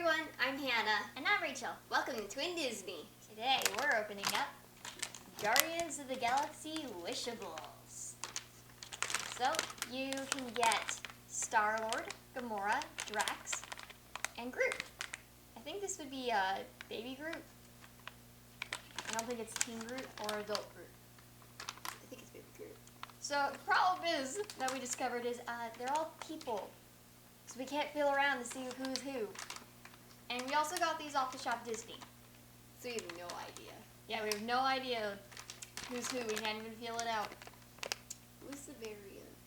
everyone, I'm Hannah. And I'm Rachel. Welcome to Twin Disney. Today we're opening up Guardians of the Galaxy Wishables. So you can get Star-Lord, Gamora, Drax, and Groot. I think this would be baby Groot. I don't think it's Teen Groot or Adult Groot. I think it's baby Groot. So the problem is that we discovered is they're all people. So we can't feel around to see who's who. And we also got these off the shop Disney. So you have no idea. Yeah, we have no idea who's who. We can't even feel it out. Who's the variant?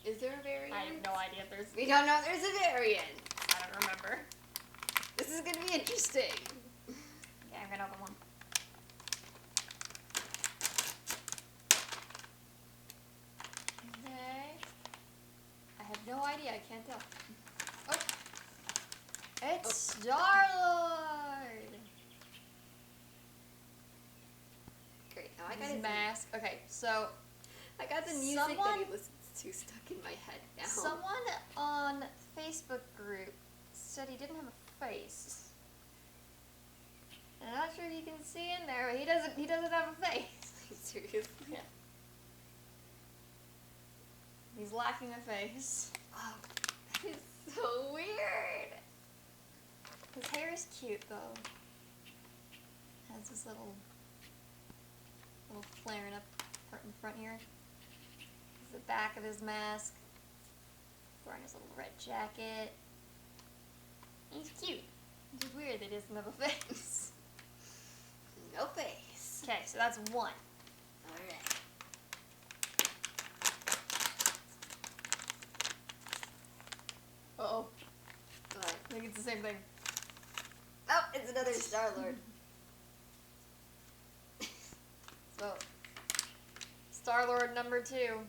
Is there a variant? I have no idea if there's... We don't know if there's a variant. I don't remember. This is going to be interesting. Okay, I'm going to open one. Okay. I have no idea. I can't tell. Oh. It's Star-Lord! Great. Now I got His his mask. Okay, so I got the music that he listens to stuck in my head now. someone on Facebook group said he didn't have a face. I'm not sure you can see in there, but he doesn't have a face. Seriously? Yeah. He's lacking a face. Oh, that is so weird. His hair is cute though. Has this little flaring up part in front here. This is the back of his mask. He's wearing his little red jacket. He's cute. It's just weird that he doesn't have a face. No face. Okay, so that's one. Alright. Uh-oh. What? I think it's the same thing. Oh, it's another Star-Lord. So, Star-Lord number 2.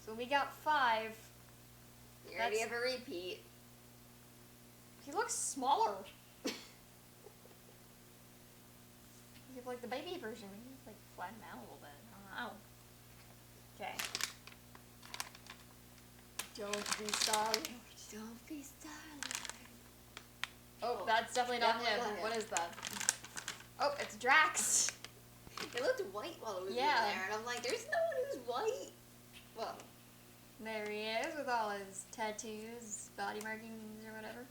So we got 5. You already have a repeat. He looks smaller. You have like the baby version. Maybe like flatten out a little bit. I don't know. Okay. Don't be Star-Lord. Don't be Star-Lord. Oh, that's definitely not him. Definitely not him. What is that? Oh, it's Drax. It looked white while it was in Yeah. there, and I'm like, there's no one who's white. Well, There he is with all his tattoos, body markings, or whatever.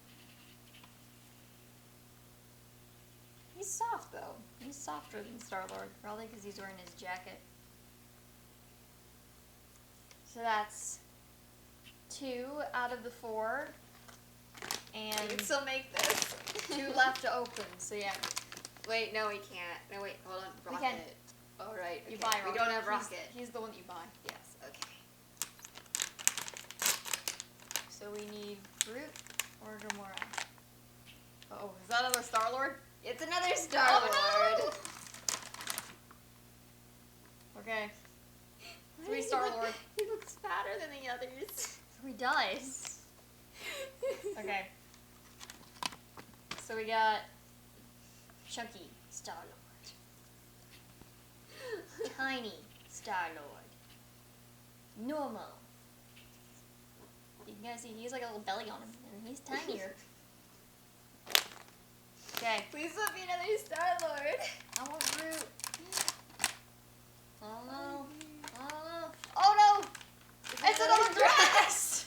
He's soft, though. He's softer than Star-Lord, probably because he's wearing his jacket. So that's 2 out of the 4. we And can still make this. 2 left to open, so yeah. Wait, no, we can't. No, wait, hold on. We Rocket. can. All right. You Okay. buy We Rocket. don't have Rocket. He's the one that you buy. Yes, okay. So we need Groot or Gamora. Uh-oh, is that another Star-Lord? It's another Star-Lord. Oh, no! Okay. 3 Star-Lord. He looks fatter than the others. So he does. Okay. So we got Chunky Star-Lord. Tiny Star-Lord. Normal. You can guys see he's like a little belly on him, and he's tinier. Okay. Please let me another Star-Lord. I want Groot. Oh no. Oh no. Oh no! It's another Drax!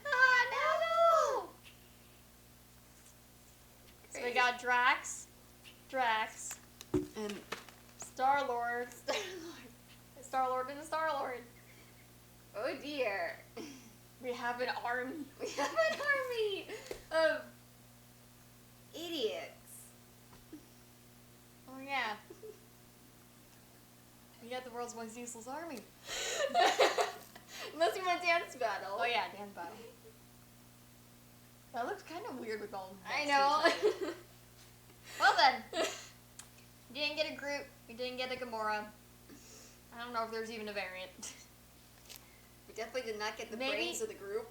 Ah, no! So we got Drax, And Star-Lord, Star-Lord. Star-Lord and a Star-Lord. Oh dear. We have an army. We have an army of idiots. Oh yeah. We got the world's most useless army. Unless you want dance battle. Oh yeah, dance battle. That looks kind of weird with all the I know. Well then. We didn't get a Groot. We didn't get a Gamora. I don't know if there's even a variant. We definitely did not get the Maybe- brains of the group.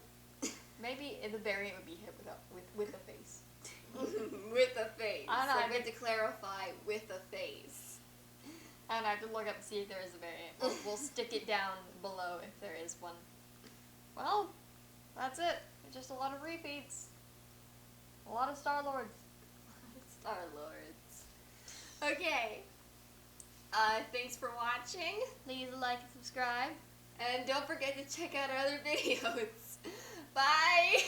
Maybe the variant would be hit with a face. With a face. I don't know, So I we have to clarify with a face. I don't know, I have to look up and see if there is a variant. We'll stick it down below if there is one. Well, that's it. Just a lot of repeats. A lot of Star-Lords. Star-Lords. Okay. Thanks for watching. Please like and subscribe. And don't forget to check out our other videos. Bye!